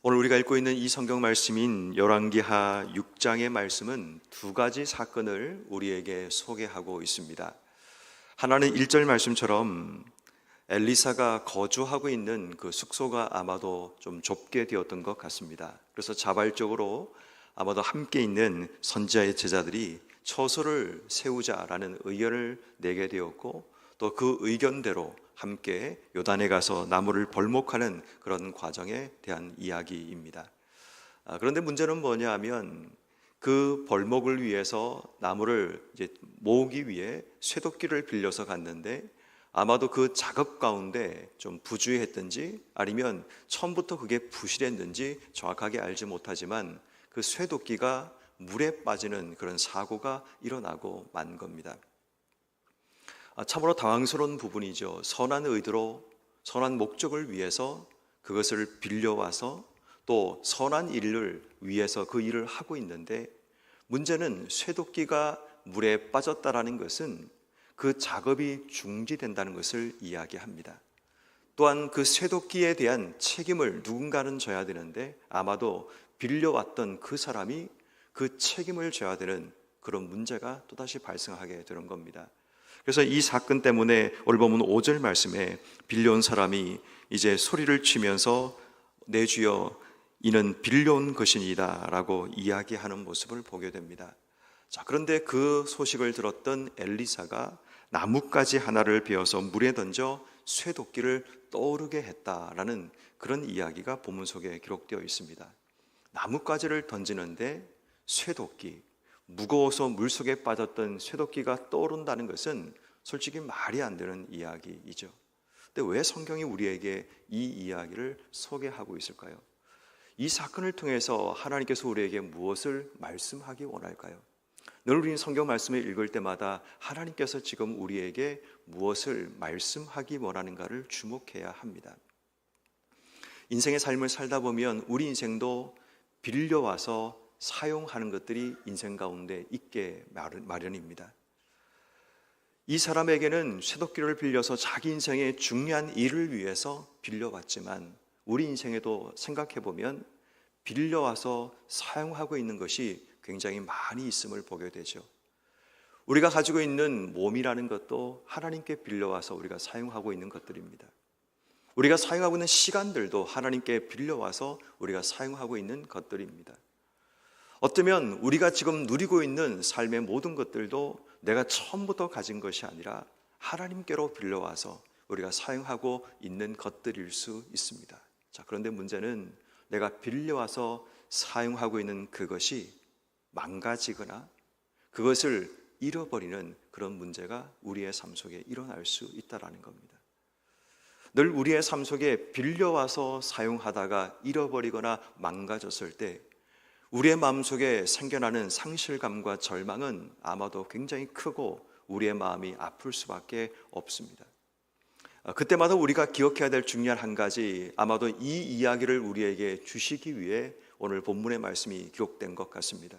오늘 우리가 읽고 있는 이 성경 말씀인 열왕기하 6장의 말씀은 두 가지 사건을 우리에게 소개하고 있습니다. 하나는 1절 말씀처럼 엘리사가 거주하고 있는 그 숙소가 아마도 좀 좁게 되었던 것 같습니다. 그래서 자발적으로 아마도 함께 있는 선지자의 제자들이 처소를 세우자라는 의견을 내게 되었고, 또 그 의견대로 함께 요단에 가서 나무를 벌목하는 그런 과정에 대한 이야기입니다. 그런데 문제는 뭐냐 하면 그 벌목을 위해서 나무를 이제 모으기 위해 쇠도끼를 빌려서 갔는데, 아마도 그 작업 가운데 좀 부주의했든지 아니면 처음부터 그게 부실했는지 정확하게 알지 못하지만 그 쇠도끼가 물에 빠지는 그런 사고가 일어나고 만 겁니다. 참으로 당황스러운 부분이죠. 선한 의도로 선한 목적을 위해서 그것을 빌려와서 또 선한 일을 위해서 그 일을 하고 있는데, 문제는 쇠도끼가 물에 빠졌다라는 것은 그 작업이 중지된다는 것을 이야기합니다. 또한 그 쇠도끼에 대한 책임을 누군가는 져야 되는데, 아마도 빌려왔던 그 사람이 그 책임을 져야 되는 그런 문제가 또다시 발생하게 되는 겁니다. 그래서 이 사건 때문에 오늘 보면 5절 말씀에 빌려온 사람이 이제 소리를 치면서 내 주여 이는 빌려온 것이니이다 라고 이야기하는 모습을 보게 됩니다. 자, 그런데 그 소식을 들었던 엘리사가 나뭇가지 하나를 베어서 물에 던져 쇠도끼를 떠오르게 했다라는 그런 이야기가 본문 속에 기록되어 있습니다. 나뭇가지를 던지는데 쇠도끼, 무거워서 물속에 빠졌던 쇠도끼가 떠오른다는 것은 솔직히 말이 안 되는 이야기이죠. 근데 왜 성경이 우리에게 이 이야기를 소개하고 있을까요? 이 사건을 통해서 하나님께서 우리에게 무엇을 말씀하기 원할까요? 늘 우리는 성경 말씀을 읽을 때마다 하나님께서 지금 우리에게 무엇을 말씀하기 원하는가를 주목해야 합니다. 인생의 삶을 살다 보면 우리 인생도 빌려와서 사용하는 것들이 인생 가운데 있게 마련입니다. 이 사람에게는 쇠도끼를 빌려서 자기 인생의 중요한 일을 위해서 빌려왔지만, 우리 인생에도 생각해보면 빌려와서 사용하고 있는 것이 굉장히 많이 있음을 보게 되죠. 우리가 가지고 있는 몸이라는 것도 하나님께 빌려와서 우리가 사용하고 있는 것들입니다. 우리가 사용하고 있는 시간들도 하나님께 빌려와서 우리가 사용하고 있는 것들입니다. 어쩌면 우리가 지금 누리고 있는 삶의 모든 것들도 내가 처음부터 가진 것이 아니라 하나님께로 빌려와서 우리가 사용하고 있는 것들일 수 있습니다. 자, 그런데 문제는 내가 빌려와서 사용하고 있는 그것이 망가지거나 그것을 잃어버리는 그런 문제가 우리의 삶 속에 일어날 수 있다는 겁니다. 늘 우리의 삶 속에 빌려와서 사용하다가 잃어버리거나 망가졌을 때 우리의 마음속에 생겨나는 상실감과 절망은 아마도 굉장히 크고 우리의 마음이 아플 수밖에 없습니다. 그때마다 우리가 기억해야 될 중요한 한 가지, 아마도 이 이야기를 우리에게 주시기 위해 오늘 본문의 말씀이 기록된 것 같습니다.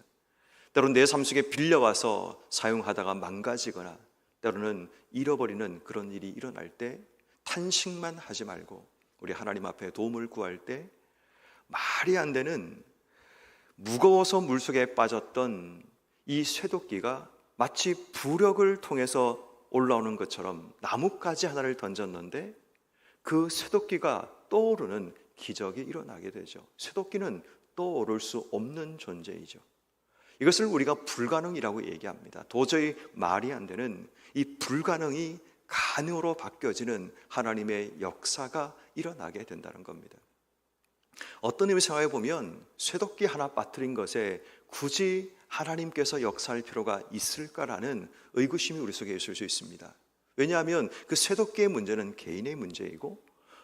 때로는 내 삶 속에 빌려와서 사용하다가 망가지거나 때로는 잃어버리는 그런 일이 일어날 때 탄식만 하지 말고 우리 하나님 앞에 도움을 구할 때 말이 안 되는 무거워서 물속에 빠졌던 이 쇠도끼가 마치 부력을 통해서 올라오는 것처럼 나뭇가지 하나를 던졌는데 그 쇠도끼가 떠오르는 기적이 일어나게 되죠. 쇠도끼는 떠오를 수 없는 존재이죠. 이것을 우리가 불가능이라고 얘기합니다. 도저히 말이 안 되는 이 불가능이 가능으로 바뀌어지는 하나님의 역사가 일어나게 된다는 겁니다. 어떤 의미에서 생각해 보면 쇠도끼 하나 빠뜨린 것에 굳이 하나님께서 역사할 필요가 있을까라는 의구심이 우리 속에 있을 수 있습니다. 왜냐하면 그 쇠도끼의 문제는 개인의 문제이고,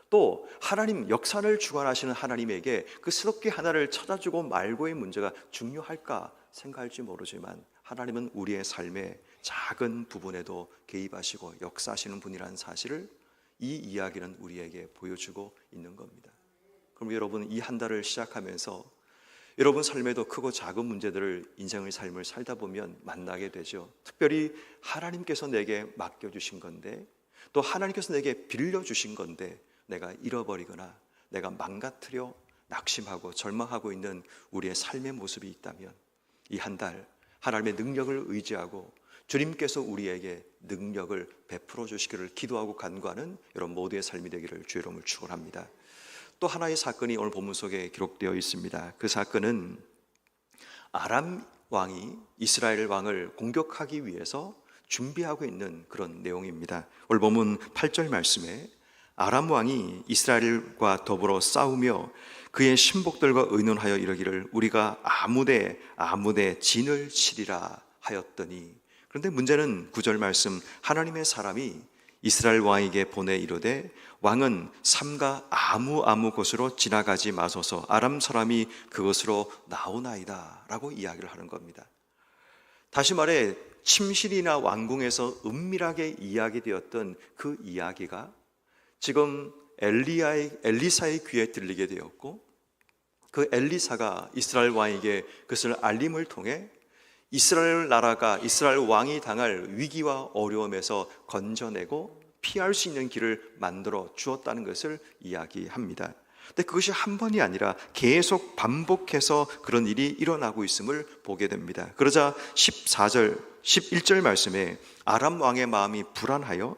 또 하나님 역사를 주관하시는 하나님에게 그 쇠도끼 하나를 찾아주고 말고의 문제가 중요할까 생각할지 모르지만, 하나님은 우리의 삶의 작은 부분에도 개입하시고 역사하시는 분이라는 사실을 이 이야기는 우리에게 보여주고 있는 겁니다. 그럼 여러분, 이 한 달을 시작하면서 여러분 삶에도 크고 작은 문제들을 인생의 삶을 살다 보면 만나게 되죠. 특별히 하나님께서 내게 맡겨주신 건데, 또 하나님께서 내게 빌려주신 건데 내가 잃어버리거나 내가 망가뜨려 낙심하고 절망하고 있는 우리의 삶의 모습이 있다면 이 한 달 하나님의 능력을 의지하고 주님께서 우리에게 능력을 베풀어 주시기를 기도하고 간구하는 여러분 모두의 삶이 되기를 주의 이름으로 축원합니다. 또 하나의 사건이 오늘 본문 속에 기록되어 있습니다. 그 사건은 아람 왕이 이스라엘 왕을 공격하기 위해서 준비하고 있는 그런 내용입니다. 오늘 본문 8절 말씀에 아람 왕이 이스라엘과 더불어 싸우며 그의 신복들과 의논하여 이르기를 우리가 아무데 진을 치리라 하였더니, 그런데 문제는 9절 말씀, 하나님의 사람이 이스라엘 왕에게 보내 이르되 왕은 삼가 아무 곳으로 지나가지 마소서, 아람 사람이 그것으로 나오나이다 라고 이야기를 하는 겁니다. 다시 말해 침실이나 왕궁에서 은밀하게 이야기되었던 그 이야기가 지금 엘리사의 귀에 들리게 되었고, 그 엘리사가 이스라엘 왕에게 그것을 알림을 통해 이스라엘 나라가 이스라엘 왕이 당할 위기와 어려움에서 건져내고 피할 수 있는 길을 만들어 주었다는 것을 이야기합니다. 근데 그것이 한 번이 아니라 계속 반복해서 그런 일이 일어나고 있음을 보게 됩니다. 그러자 14절, 11절 말씀에 아람 왕의 마음이 불안하여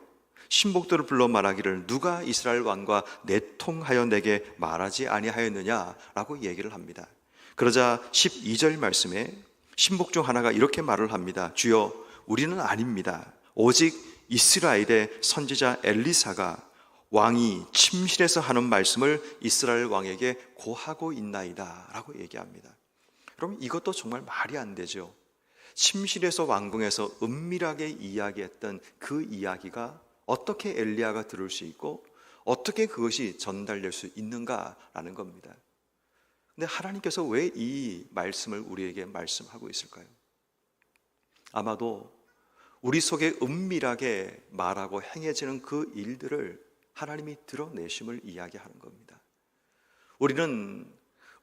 신복들을 불러 말하기를 누가 이스라엘 왕과 내통하여 내게 말하지 아니하였느냐라고 얘기를 합니다. 그러자 12절 말씀에 신복 중 하나가 이렇게 말을 합니다. 주여, 우리는 아닙니다. 오직 이스라엘의 선지자 엘리사가 왕이 침실에서 하는 말씀을 이스라엘 왕에게 고하고 있나이다 라고 얘기합니다. 그럼 이것도 정말 말이 안 되죠. 침실에서 왕궁에서 은밀하게 이야기했던 그 이야기가 어떻게 엘리야가 들을 수 있고 어떻게 그것이 전달될 수 있는가라는 겁니다. 근데 하나님께서 왜 이 말씀을 우리에게 말씀하고 있을까요? 아마도 우리 속에 은밀하게 말하고 행해지는 그 일들을 하나님이 드러내심을 이야기하는 겁니다. 우리는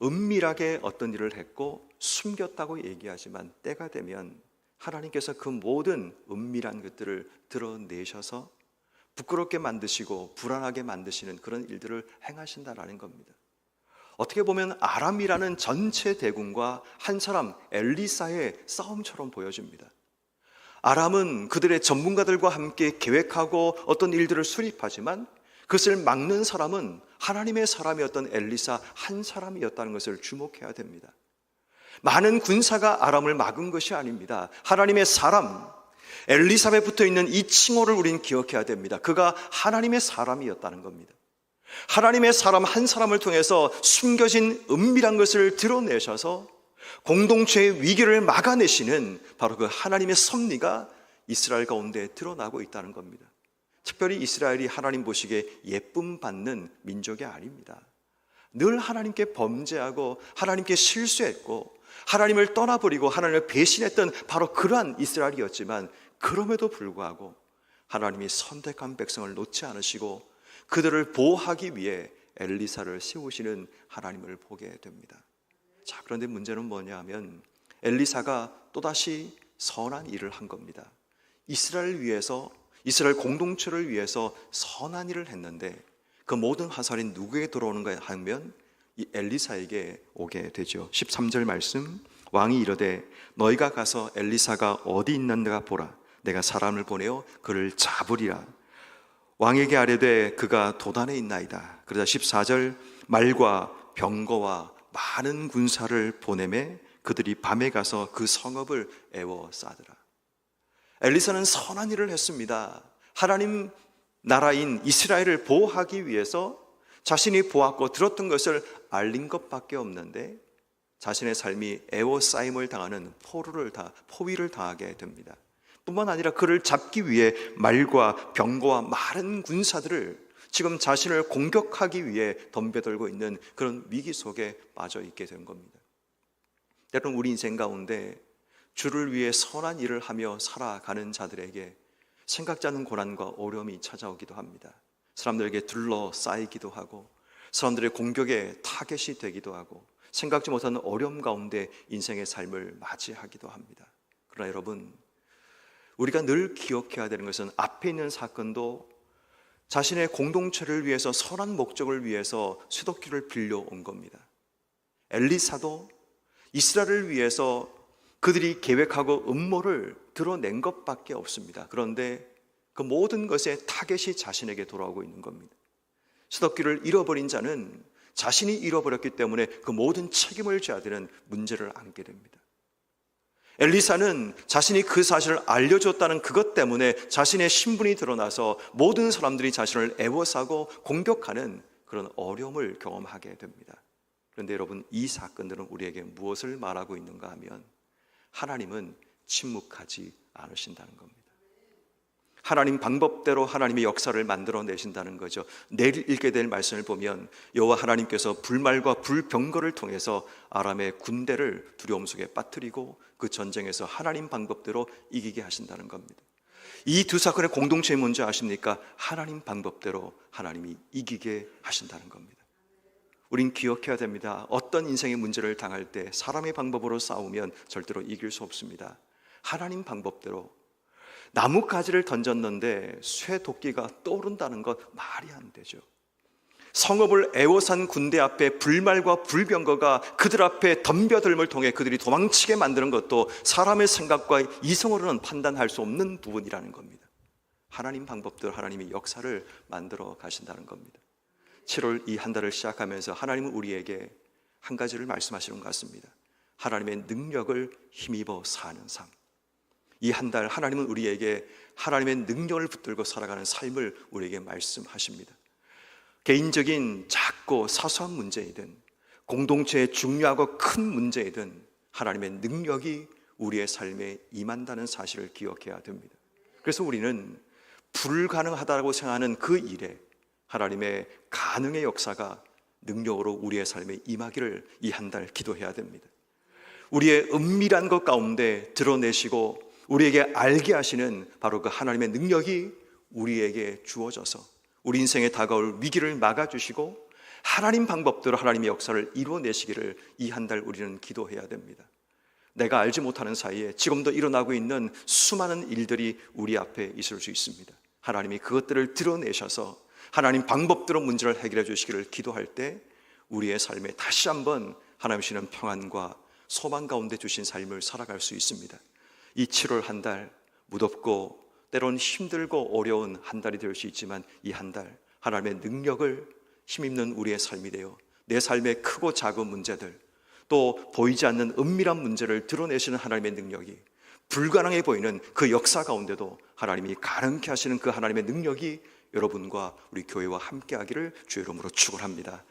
은밀하게 어떤 일을 했고 숨겼다고 얘기하지만 때가 되면 하나님께서 그 모든 은밀한 것들을 드러내셔서 부끄럽게 만드시고 불안하게 만드시는 그런 일들을 행하신다라는 겁니다. 어떻게 보면 아람이라는 전체 대군과 한 사람 엘리사의 싸움처럼 보여집니다. 아람은 그들의 전문가들과 함께 계획하고 어떤 일들을 수립하지만 그것을 막는 사람은 하나님의 사람이었던 엘리사 한 사람이었다는 것을 주목해야 됩니다. 많은 군사가 아람을 막은 것이 아닙니다. 하나님의 사람 엘리사에 붙어 있는 이 칭호를 우리는 기억해야 됩니다. 그가 하나님의 사람이었다는 겁니다. 하나님의 사람 한 사람을 통해서 숨겨진 은밀한 것을 드러내셔서 공동체의 위기를 막아내시는 바로 그 하나님의 섭리가 이스라엘 가운데 드러나고 있다는 겁니다. 특별히 이스라엘이 하나님 보시기에 예쁨 받는 민족이 아닙니다. 늘 하나님께 범죄하고 하나님께 실수했고 하나님을 떠나버리고 하나님을 배신했던 바로 그러한 이스라엘이었지만 그럼에도 불구하고 하나님이 선택한 백성을 놓지 않으시고 그들을 보호하기 위해 엘리사를 세우시는 하나님을 보게 됩니다. 자, 그런데 문제는 뭐냐 하면 엘리사가 또다시 선한 일을 한 겁니다. 이스라엘 위해서, 이스라엘 공동체를 위해서 선한 일을 했는데 그 모든 화살이 누구에게 들어오는가 하면 이 엘리사에게 오게 되죠. 13절 말씀, 왕이 이르되 너희가 가서 엘리사가 어디 있는가 보라. 내가 사람을 보내어 그를 잡으리라. 왕에게 아뢰되 그가 도단에 있나이다. 그러자 14절, 말과 병거와 많은 군사를 보내매 그들이 밤에 가서 그 성읍을 에워싸더라. 엘리사는 선한 일을 했습니다. 하나님 나라인 이스라엘을 보호하기 위해서 자신이 보았고 들었던 것을 알린 것밖에 없는데 자신의 삶이 에워싸임을 당하는 포위를 당하게 됩니다. 뿐만 아니라 그를 잡기 위해 말과 병거와 많은 군사들을 지금 자신을 공격하기 위해 덤벼들고 있는 그런 위기 속에 빠져 있게 된 겁니다. 여러분, 우리 인생 가운데 주를 위해 선한 일을 하며 살아가는 자들에게 생각지 않은 고난과 어려움이 찾아오기도 합니다. 사람들에게 둘러싸이기도 하고 사람들의 공격에 타겟이 되기도 하고 생각지 못하는 어려움 가운데 인생의 삶을 맞이하기도 합니다. 그러나 여러분, 우리가 늘 기억해야 되는 것은 앞에 있는 사건도 자신의 공동체를 위해서 선한 목적을 위해서 쇠도끼를 빌려온 겁니다. 엘리사도 이스라엘을 위해서 그들이 계획하고 음모를 드러낸 것밖에 없습니다. 그런데 그 모든 것의 타겟이 자신에게 돌아오고 있는 겁니다. 스덕기를 잃어버린 자는 자신이 잃어버렸기 때문에 그 모든 책임을 져야 되는 문제를 안게 됩니다. 엘리사는 자신이 그 사실을 알려줬다는 그것 때문에 자신의 신분이 드러나서 모든 사람들이 자신을 애워싸고 공격하는 그런 어려움을 경험하게 됩니다. 그런데 여러분, 이 사건들은 우리에게 무엇을 말하고 있는가 하면 하나님은 침묵하지 않으신다는 겁니다. 하나님 방법대로 하나님의 역사를 만들어내신다는 거죠. 내일 읽게 될 말씀을 보면 여호와 하나님께서 불말과 불병거를 통해서 아람의 군대를 두려움 속에 빠뜨리고 그 전쟁에서 하나님 방법대로 이기게 하신다는 겁니다. 이 두 사건의 공동체의 뭔지 아십니까? 하나님 방법대로 하나님이 이기게 하신다는 겁니다. 우린 기억해야 됩니다. 어떤 인생의 문제를 당할 때 사람의 방법으로 싸우면 절대로 이길 수 없습니다. 하나님 방법대로 나뭇가지를 던졌는데 쇠도끼가 떠오른다는 것 말이 안 되죠. 성읍을 애워싼 군대 앞에 불말과 불병거가 그들 앞에 덤벼들음을 통해 그들이 도망치게 만드는 것도 사람의 생각과 이성으로는 판단할 수 없는 부분이라는 겁니다. 하나님 방법대로 하나님이 역사를 만들어 가신다는 겁니다. 7월 이 한 달을 시작하면서 하나님은 우리에게 한 가지를 말씀하시는 것 같습니다. 하나님의 능력을 힘입어 사는 삶. 이 한 달 하나님은 우리에게 하나님의 능력을 붙들고 살아가는 삶을 우리에게 말씀하십니다. 개인적인 작고 사소한 문제이든 공동체의 중요하고 큰 문제이든 하나님의 능력이 우리의 삶에 임한다는 사실을 기억해야 됩니다. 그래서 우리는 불가능하다고 생각하는 그 일에 하나님의 가능의 역사가 능력으로 우리의 삶에 임하기를 이 한 달 기도해야 됩니다. 우리의 은밀한 것 가운데 드러내시고 우리에게 알게 하시는 바로 그 하나님의 능력이 우리에게 주어져서 우리 인생에 다가올 위기를 막아주시고 하나님 방법대로 하나님의 역사를 이루어내시기를 이 한 달 우리는 기도해야 됩니다. 내가 알지 못하는 사이에 지금도 일어나고 있는 수많은 일들이 우리 앞에 있을 수 있습니다. 하나님이 그것들을 드러내셔서 하나님 방법대로 문제를 해결해 주시기를 기도할 때 우리의 삶에 다시 한번 하나님 주시는 평안과 소망 가운데 주신 삶을 살아갈 수 있습니다. 이 7월 한 달 무덥고 때로는 힘들고 어려운 한 달이 될 수 있지만 이 한 달 하나님의 능력을 힘입는 우리의 삶이 되어 내 삶의 크고 작은 문제들 또 보이지 않는 은밀한 문제를 드러내시는 하나님의 능력이 불가능해 보이는 그 역사 가운데도 하나님이 가능케 하시는 그 하나님의 능력이 여러분과 우리 교회와 함께 하기를 주의 이름으로 축원합니다.